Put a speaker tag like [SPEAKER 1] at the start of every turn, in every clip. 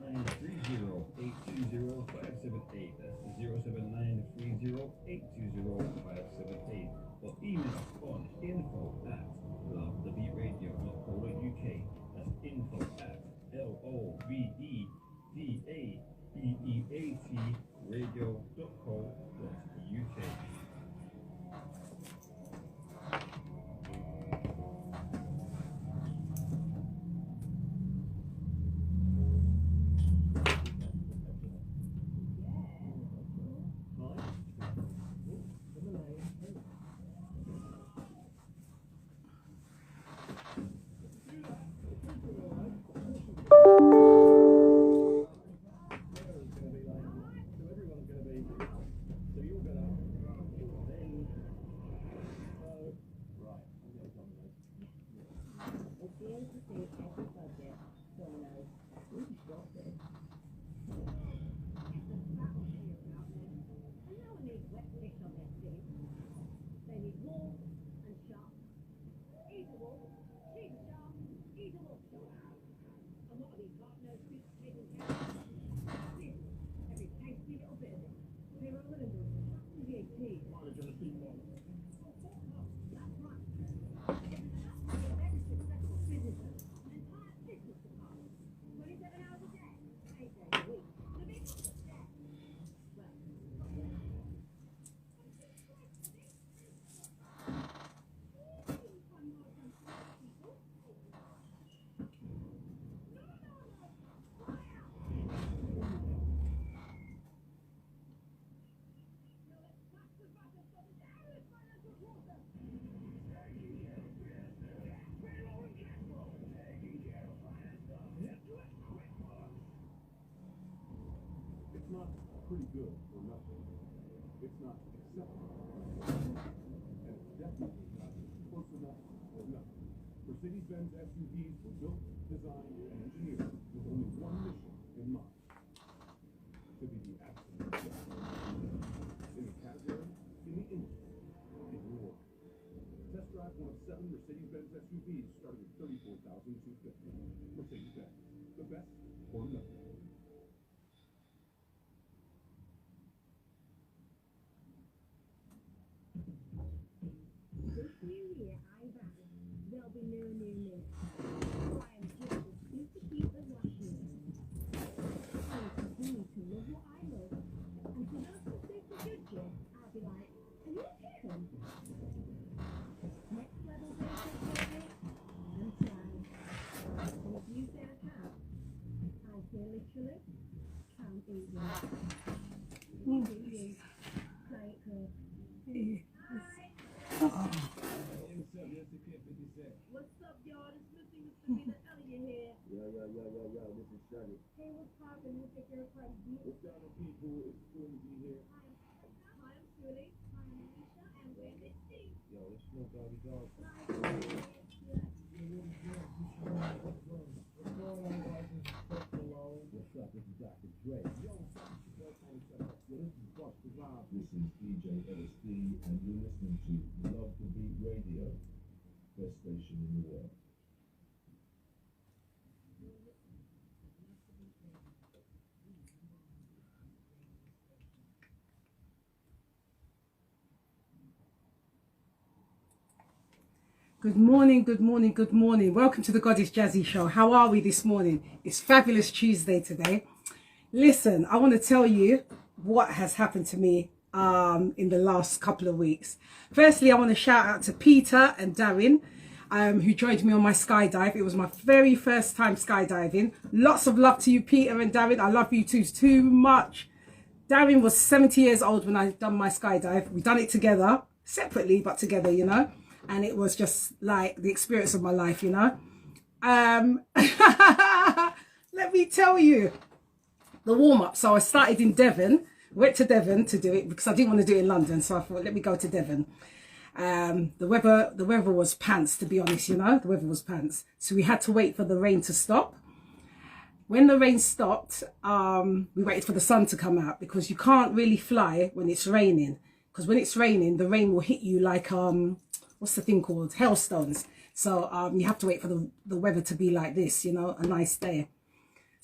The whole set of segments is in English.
[SPEAKER 1] 930-820-578. That's 07930-820-578. Or email on info@lovethebeatradio.co.uk. That's info@lovedebeat radio.co.uk. It's not pretty good or nothing. It's not acceptable. And it's definitely not close enough or nothing. Mercedes-Benz SUVs were built, designed, and engineered with only one mission in mind: to be the absolute best in the category, in the industry, in the world. Test drive one of 7 Mercedes-Benz SUVs starting at $34,250. Mercedes-Benz, the best or nothing.
[SPEAKER 2] What's up, y'all? This Missing Mr. Elliott here.
[SPEAKER 3] Yo, this is Shaggy.
[SPEAKER 2] Hey, what's poppin'? This is your friend.
[SPEAKER 3] What's down with people? It's cool to be here.
[SPEAKER 2] Hi, I'm Julie. Hi, I'm Alicia. And we're Misty.
[SPEAKER 3] Yo, it's Snoop Doggy Dogg. What's up? This is Dr. Dre. Yo, this is Busta Rhymes. This is DJ LSD, and you're listening to Love the Beat Radio, best station in the world.
[SPEAKER 4] Good morning, good morning, good morning. Welcome to the Goddess Jazzy Show. How are we this morning? It's Fabulous Tuesday today. Listen, I want to tell you what has happened to me in the last couple of weeks. Firstly, I want to shout out to Peter and Darren, who joined me on my skydive. It was my very first time skydiving. Lots of love to you, Peter and Darren. I love you two too much. Darren was 70 years old when I done my skydive. We done it together, separately, but together, you know. And it was just like the experience of my life, you know. Let me tell you the warm-up. So I started in Devon, went to Devon to do it because I didn't want to do it in London. So I thought, let me go to Devon. The weather was pants, to be honest, you know. The weather was pants. So we had to wait for the rain to stop. When the rain stopped, we waited for the sun to come out because you can't really fly when it's raining. Because when it's raining, the rain will hit you like, what's the thing called? Hailstones. So you have to wait for the weather to be like this, you know, a nice day.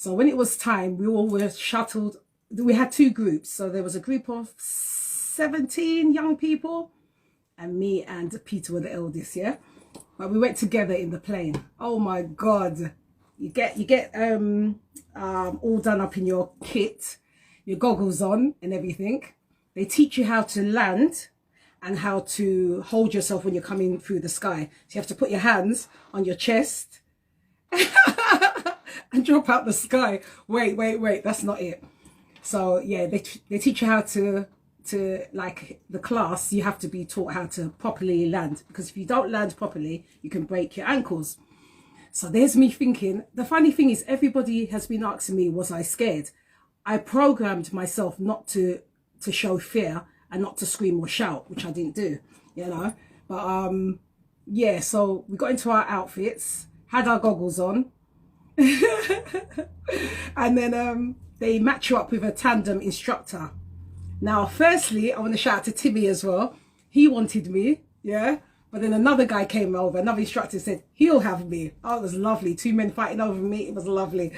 [SPEAKER 4] So when it was time, we all were shuttled. We had two groups. So there was a group of 17 young people, and me and Peter were the eldest, yeah? But we went together in the plane. Oh my God. You get all done up in your kit, your goggles on and everything. They teach you how to land and how to hold yourself when you're coming through the sky. So you have to put your hands on your chest and drop out the sky. Wait, that's not it. So yeah, they teach you how to like the class, you have to be taught how to properly land, because if you don't land properly, you can break your ankles. So there's me thinking, the funny thing is everybody has been asking me, was I scared? I programmed myself not to show fear and not to scream or shout, which I didn't do, you know. But yeah, so we got into our outfits, had our goggles on, and then they match you up with a tandem instructor. Now, firstly, I want to shout out to Timmy as well. He wanted me, yeah. But then another guy came over, another instructor said, he'll have me. Oh, it was lovely. Two men fighting over me. It was lovely.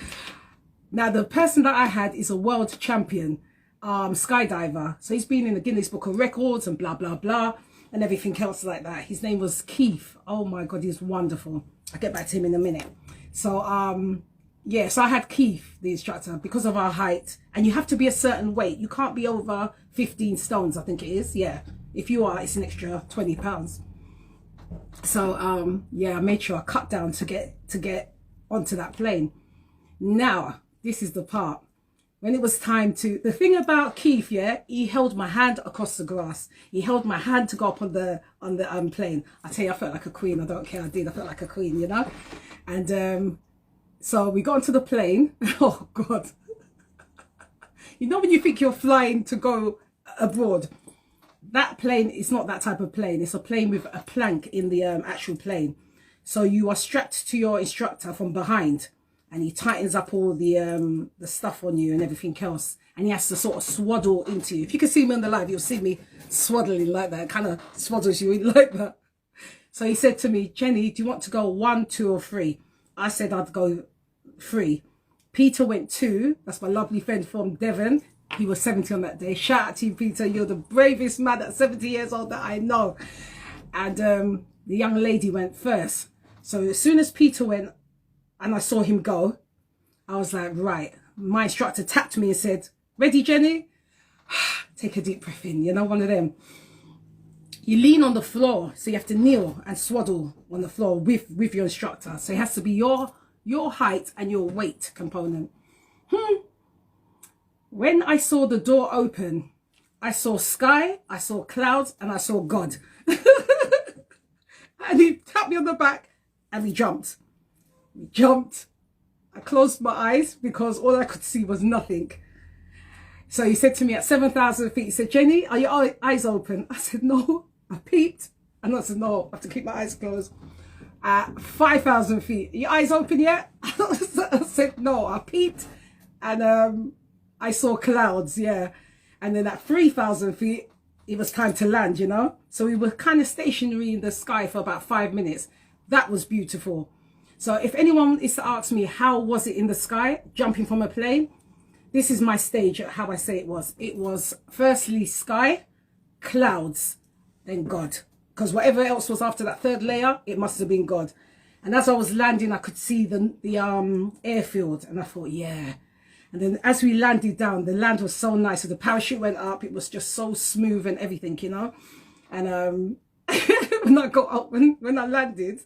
[SPEAKER 4] Now, the person that I had is a world champion skydiver. So he's been in the Guinness Book of Records and blah, blah, blah, and everything else like that. His name was Keith. Oh my God, he's wonderful. I'll get back to him in a minute. So, yeah, so I had Keith, the instructor, because of our height. And you have to be a certain weight. You can't be over 15 stones, I think it is. Yeah. If you are, it's an extra 20 pounds. So, yeah, I made sure I cut down to get onto that plane. Now, this is the part. When it was time to, the thing about Keith, yeah, he held my hand across the grass. He held my hand to go up on the plane. I tell you, I felt like a queen. I don't care. I felt like a queen, you know. And so we got onto the plane. Oh God. You know when you think you're flying to go abroad, that plane is not that type of plane. It's a plane with a plank in the actual plane. So you are strapped to your instructor from behind, and he tightens up all the stuff on you and everything else. And he has to sort of swaddle into you. If you can see me on the live, you'll see me swaddling like that. Kind of swaddles you in like that. So he said to me, Jenny, do you want to go 1, 2 or 3? I said I'd go 3. Peter went 2. That's my lovely friend from Devon. He was 70 on that day. Shout out to you, Peter. You're the bravest man at 70 years old that I know. And the young lady went first. So as soon as Peter went and I saw him go, I was like, right. My instructor tapped me and said, ready, Jenny? Take a deep breath in. You know, one of them. You lean on the floor. So you have to kneel and swaddle on the floor with your instructor. So it has to be your height and your weight component. When I saw the door open, I saw sky, I saw clouds, and I saw God. And he tapped me on the back and we jumped. We jumped. I closed my eyes because all I could see was nothing. So he said to me at 7,000 feet, he said, Jenny, are your eyes open? I said, no. I peeped. And I said, no, I have to keep my eyes closed. At 5,000 feet, your eyes open yet? I said, no, I peeped. And I saw clouds, yeah. And then at 3,000 feet, it was time to land, you know. So we were kind of stationary in the sky for about 5 minutes. That was beautiful. So if anyone is to ask me, how was it in the sky, jumping from a plane? This is my stage, how I say it was. It was firstly sky, clouds, then God. Because whatever else was after that third layer, it must have been God. And as I was landing, I could see the airfield. And I thought, yeah. And then as we landed down, the land was so nice. So the parachute went up. It was just so smooth and everything, you know. And when I got up, when I landed,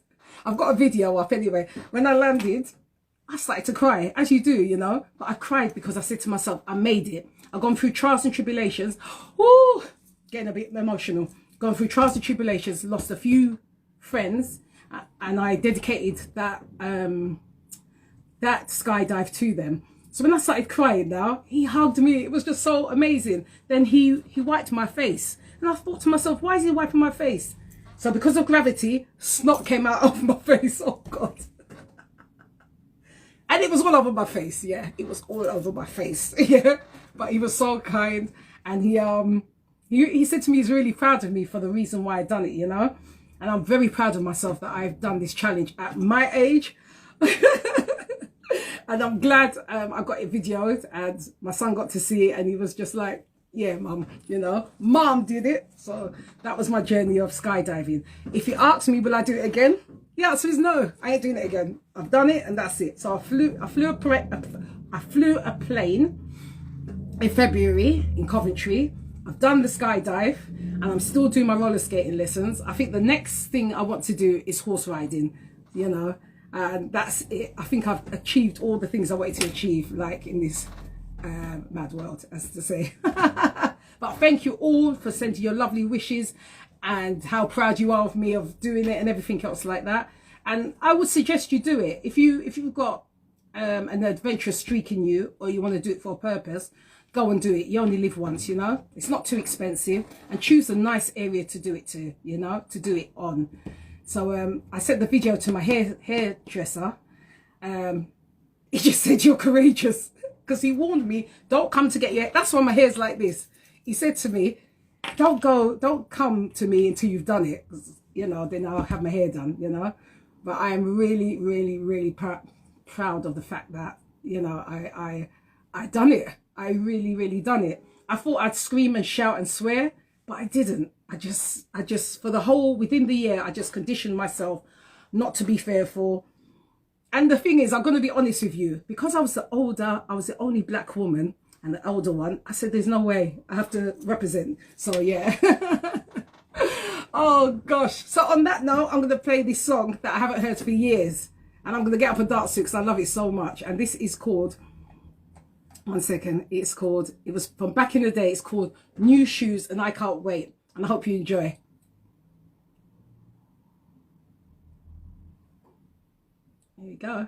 [SPEAKER 4] I've got a video up anyway. When I landed, I started to cry, as you do, you know. But I cried because I said to myself, I made it. I've gone through trials and tribulations. Ooh, getting a bit emotional. Gone through trials and tribulations, lost a few friends, and I dedicated that that skydive to them. So when I started crying now, he hugged me. It was just so amazing. Then he wiped my face. And I thought to myself, why is he wiping my face? So because of gravity, snot came out of my face. Oh, God. And it was all over my face. Yeah, it was all over my face. Yeah, but he was so kind. And he said to me he's really proud of me for the reason why I've done it, you know. And I'm very proud of myself that I've done this challenge at my age. And I'm glad I got it videoed and my son got to see it and he was just like, yeah, mum, you know, mum did it. So that was my journey of skydiving. If you ask me, will I do it again? The answer is no, I ain't doing it again. I've done it and that's it. So I flew a plane in February in Coventry. I've done the skydive and I'm still doing my roller skating lessons. I think the next thing I want to do is horse riding, you know, and that's it. I think I've achieved all the things I wanted to achieve, like in this mad world, as to say. But thank you all for sending your lovely wishes and how proud you are of me of doing it and everything else like that. And I would suggest you do it if you've got an adventurous streak in you, or you want to do it for a purpose. Go and do it. You only live once, you know. It's not too expensive, and choose a nice area to do it to, you know, to do it on. So I sent the video to my hairdresser. He just said, you're courageous, because he warned me, don't come to get your hair. That's why my hair's like this. He said to me, don't come to me until you've done it, 'cause, you know, then I'll have my hair done, you know. But I am really, really, really proud of the fact that, you know, I done it. I really, really done it. I thought I'd scream and shout and swear, but I didn't. I just for the whole, within the year, I just conditioned myself not to be fearful. And the thing is, I'm going to be honest with you, because I was the only black woman and the elder one, I said, there's no way, I have to represent. So yeah. Oh gosh. So on that note, I'm going to play this song that I haven't heard for years. And I'm going to get up and dance to it because I love it so much. And this is called, one second, it was from back in the day. It's called New Shoes and I Can't Wait. And I hope you enjoy. Here we go.